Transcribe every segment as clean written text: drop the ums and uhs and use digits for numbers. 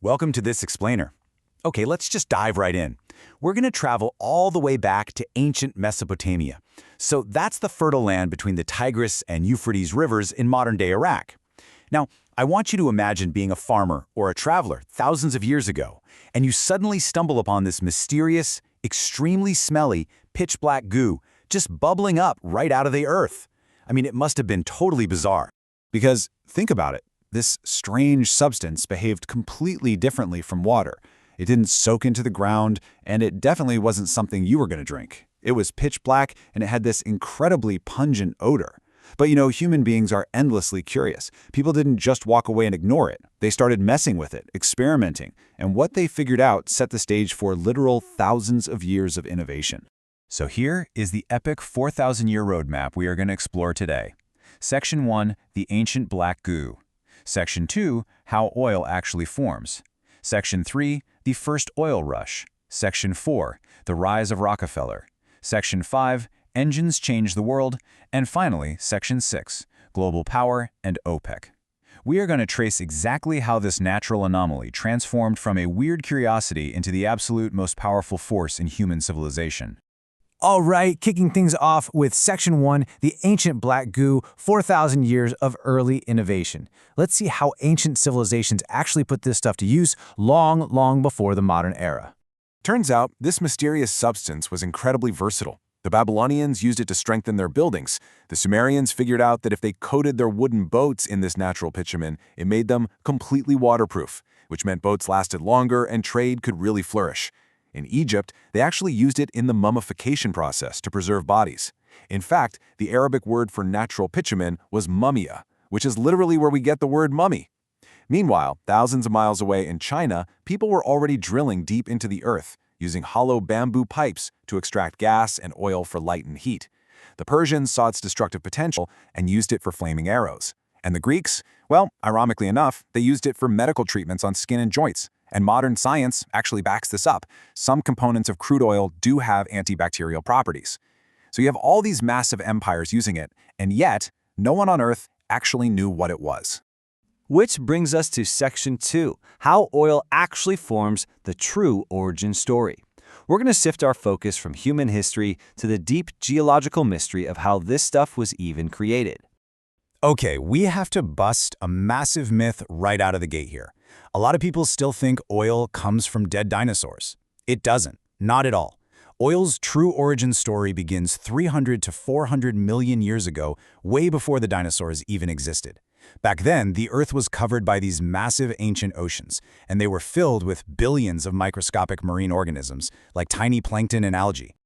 Welcome to this explainer. Okay, let's just dive right in. We're going to travel all the way back to ancient Mesopotamia. So that's the fertile land between the Tigris and Euphrates rivers in modern-day Iraq. Now, I want you to imagine being a farmer or a traveler thousands of years ago, and you suddenly stumble upon this mysterious, extremely smelly, pitch-black goo just bubbling up right out of the earth. I mean, it must have been totally bizarre. Because, think about it. This strange substance behaved completely differently from water. It didn't soak into the ground, and it definitely wasn't something you were going to drink. It was pitch black, and it had this incredibly pungent odor. But human beings are endlessly curious. People didn't just walk away and ignore it. They started messing with it, experimenting, and what they figured out set the stage for literal thousands of years of innovation. So here is the epic 4,000-year roadmap we are going to explore today. Section 1, the ancient black goo. Section 2, how oil actually forms. Section 3, the first oil rush. Section 4, the rise of Rockefeller. Section 5, engines change the world. And finally, Section 6, global power and OPEC. We are going to trace exactly how this natural anomaly transformed from a weird curiosity into the absolute most powerful force in human civilization. All right, kicking things off with Section 1, the ancient black goo, 4,000 years of early innovation. Let's see how ancient civilizations actually put this stuff to use long before the modern era. Turns out, this mysterious substance was incredibly versatile. The Babylonians used it to strengthen their buildings. The Sumerians figured out that if they coated their wooden boats in this natural bitumen, it made them completely waterproof, which meant boats lasted longer and trade could really flourish. In Egypt, they actually used it in the mummification process to preserve bodies. In fact, the Arabic word for natural bitumen was mummia, which is literally where we get the word mummy. Meanwhile, thousands of miles away in China, people were already drilling deep into the earth, using hollow bamboo pipes to extract gas and oil for light and heat. The Persians saw its destructive potential and used it for flaming arrows. And the Greeks? Well, ironically enough, they used it for medical treatments on skin and joints. And modern science actually backs this up. Some components of crude oil do have antibacterial properties. So you have all these massive empires using it, and yet, no one on Earth actually knew what it was. Which brings us to Section 2, how oil actually forms, the true origin story. We're going to shift our focus from human history to the deep geological mystery of how this stuff was even created. Okay, we have to bust a massive myth right out of the gate here. A lot of people still think oil comes from dead dinosaurs. It doesn't, not at all. Oil's true origin story begins 300 to 400 million years ago, way before the dinosaurs even existed. Back then, the Earth was covered by these massive ancient oceans, and they were filled with billions of microscopic marine organisms, like tiny plankton and algae.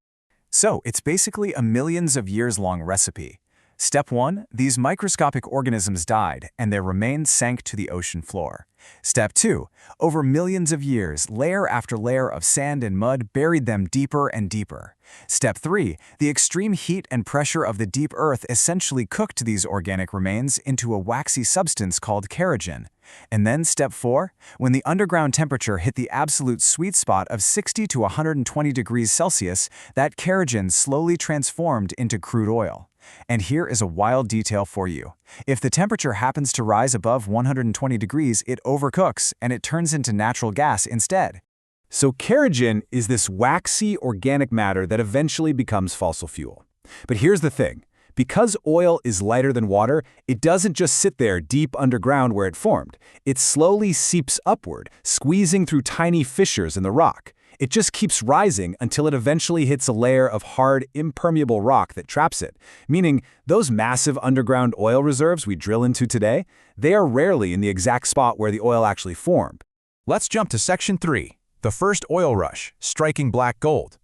So, it's basically a millions of years long recipe. Step 1, these microscopic organisms died, and their remains sank to the ocean floor. Step 2, over millions of years, layer after layer of sand and mud buried them deeper and deeper. Step 3, the extreme heat and pressure of the deep earth essentially cooked these organic remains into a waxy substance called kerogen. And then Step 4, when the underground temperature hit the absolute sweet spot of 60 to 120 degrees Celsius, that kerogen slowly transformed into crude oil. And here is a wild detail for you. If the temperature happens to rise above 120 degrees, it overcooks and it turns into natural gas instead. So kerogen is this waxy organic matter that eventually becomes fossil fuel. But here's the thing. Because oil is lighter than water, it doesn't just sit there deep underground where it formed. It slowly seeps upward, squeezing through tiny fissures in the rock. It just keeps rising until it eventually hits a layer of hard, impermeable rock that traps it, meaning those massive underground oil reserves we drill into today, they are rarely in the exact spot where the oil actually formed. Let's jump to Section 3, the first oil rush, striking black gold.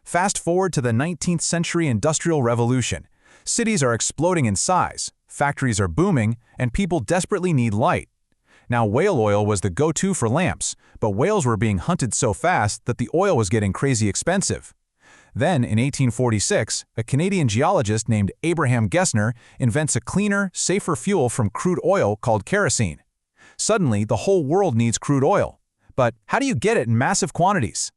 Fast forward to the 19th century Industrial Revolution. Cities are exploding in size, factories are booming, and people desperately need light. Now, whale oil was the go-to for lamps, but whales were being hunted so fast that the oil was getting crazy expensive. Then, in 1846, a Canadian geologist named Abraham Gessner invents a cleaner, safer fuel from crude oil called kerosene. Suddenly, the whole world needs crude oil. But how do you get it in massive quantities?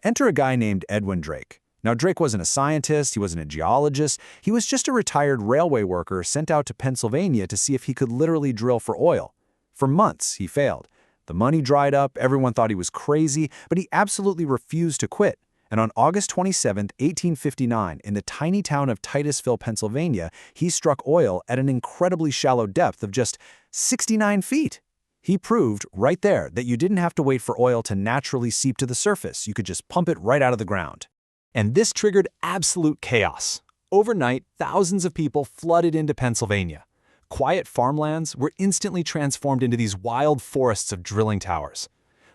Enter a guy named Edwin Drake. Now, Drake wasn't a scientist, he wasn't a geologist, he was just a retired railway worker sent out to Pennsylvania to see if he could literally drill for oil. For months, he failed. The money dried up, everyone thought he was crazy, but he absolutely refused to quit. And on August 27, 1859, in the tiny town of Titusville, Pennsylvania, he struck oil at an incredibly shallow depth of just 69 feet. He proved right there that you didn't have to wait for oil to naturally seep to the surface. You could just pump it right out of the ground. And this triggered absolute chaos. Overnight, thousands of people flooded into Pennsylvania. Quiet farmlands were instantly transformed into these wild forests of drilling towers.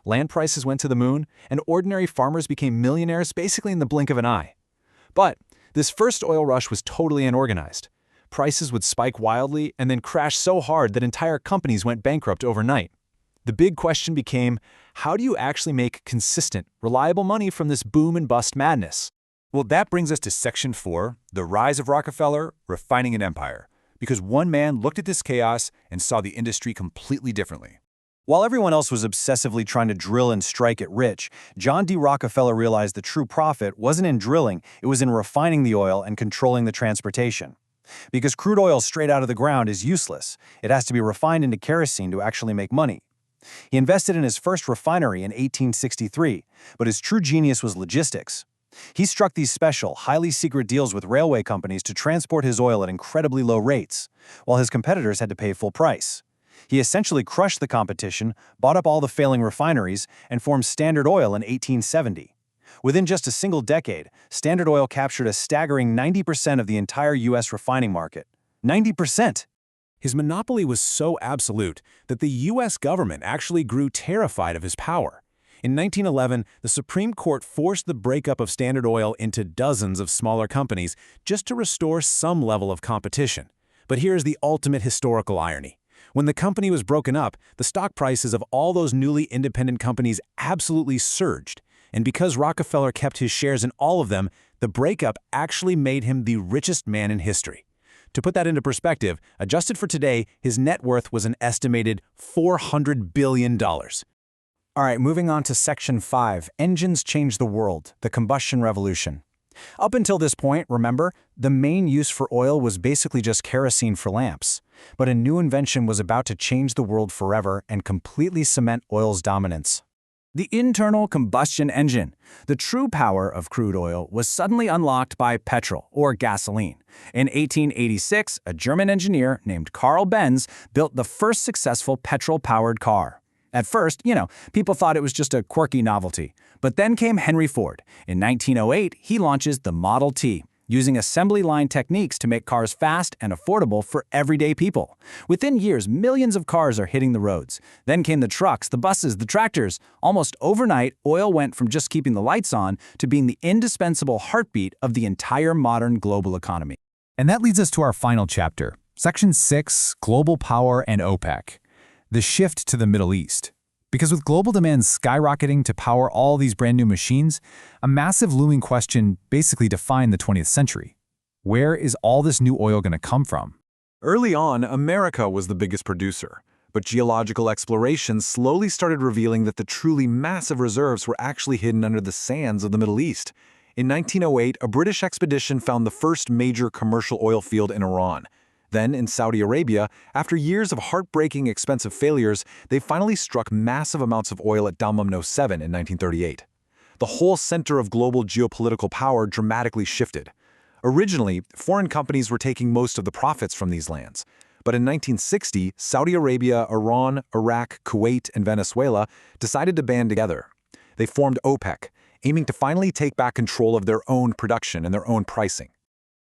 Land prices went to the moon, and ordinary farmers became millionaires basically in the blink of an eye. But this first oil rush was totally unorganized. Prices would spike wildly and then crash so hard that entire companies went bankrupt overnight. The big question became, how do you actually make consistent, reliable money from this boom and bust madness? Well, that brings us to Section 4, the rise of Rockefeller, refining an empire. Because one man looked at this chaos and saw the industry completely differently. While everyone else was obsessively trying to drill and strike it rich, John D. Rockefeller realized the true profit wasn't in drilling, it was in refining the oil and controlling the transportation. Because crude oil straight out of the ground is useless. It has to be refined into kerosene to actually make money. He invested in his first refinery in 1863, but his true genius was logistics. He struck these special, highly secret deals with railway companies to transport his oil at incredibly low rates, while his competitors had to pay full price. He essentially crushed the competition, bought up all the failing refineries, and formed Standard Oil in 1870. Within just a single decade, Standard Oil captured a staggering 90% of the entire U.S. refining market. 90%! His monopoly was so absolute that the U.S. government actually grew terrified of his power. In 1911, the Supreme Court forced the breakup of Standard Oil into dozens of smaller companies just to restore some level of competition. But here's the ultimate historical irony. When the company was broken up, the stock prices of all those newly independent companies absolutely surged. And because Rockefeller kept his shares in all of them, the breakup actually made him the richest man in history. To put that into perspective, adjusted for today, his net worth was an estimated $400 billion. All right, moving on to Section 5, Engines Change the World, the Combustion Revolution. Up until this point, remember, the main use for oil was basically just kerosene for lamps. But a new invention was about to change the world forever and completely cement oil's dominance. The internal combustion engine. The true power of crude oil was suddenly unlocked by petrol, or gasoline. In 1886, a German engineer named Carl Benz built the first successful petrol-powered car. At first, people thought it was just a quirky novelty. But then came Henry Ford. In 1908, he launches the Model T, using assembly line techniques to make cars fast and affordable for everyday people. Within years, millions of cars are hitting the roads. Then came the trucks, the buses, the tractors. Almost overnight, oil went from just keeping the lights on to being the indispensable heartbeat of the entire modern global economy. And that leads us to our final chapter, Section 6, Global Power and OPEC. The shift to the Middle East. Because with global demand skyrocketing to power all these brand new machines, a massive looming question basically defined the 20th century. Where is all this new oil going to come from? Early on, America was the biggest producer, but geological explorations slowly started revealing that the truly massive reserves were actually hidden under the sands of the Middle East. In 1908, a British expedition found the first major commercial oil field in Iran. Then, in Saudi Arabia, after years of heartbreaking expensive failures, they finally struck massive amounts of oil at Dammam No. 7 in 1938. The whole center of global geopolitical power dramatically shifted. Originally, foreign companies were taking most of the profits from these lands. But in 1960, Saudi Arabia, Iran, Iraq, Kuwait, and Venezuela decided to band together. They formed OPEC, aiming to finally take back control of their own production and their own pricing.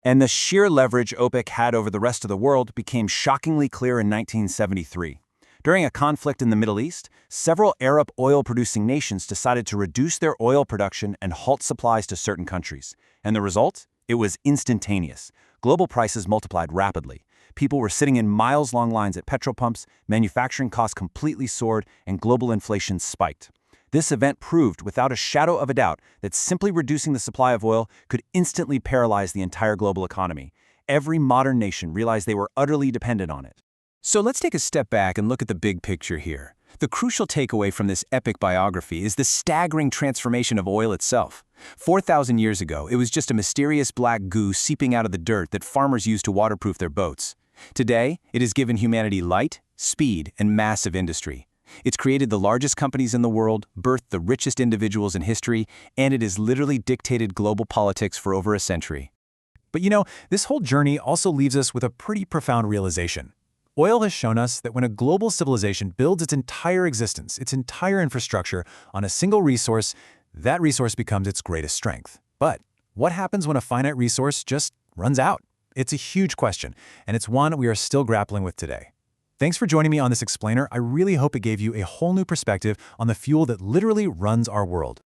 And the sheer leverage OPEC had over the rest of the world became shockingly clear in 1973. During a conflict in the Middle East, several Arab oil-producing nations decided to reduce their oil production and halt supplies to certain countries. And the result? It was instantaneous. Global prices multiplied rapidly. People were sitting in miles-long lines at petrol pumps, manufacturing costs completely soared, and global inflation spiked. This event proved, without a shadow of a doubt, that simply reducing the supply of oil could instantly paralyze the entire global economy. Every modern nation realized they were utterly dependent on it. So let's take a step back and look at the big picture here. The crucial takeaway from this epic biography is the staggering transformation of oil itself. 4,000 years ago, it was just a mysterious black goo seeping out of the dirt that farmers used to waterproof their boats. Today, it has given humanity light, speed, and massive industry. It's created the largest companies in the world, birthed the richest individuals in history, and it has literally dictated global politics for over a century. But this whole journey also leaves us with a pretty profound realization. Oil has shown us that when a global civilization builds its entire existence, its entire infrastructure, on a single resource, that resource becomes its greatest strength. But what happens when a finite resource just runs out? It's a huge question, and it's one we are still grappling with today. Thanks for joining me on this explainer. I really hope it gave you a whole new perspective on the fuel that literally runs our world.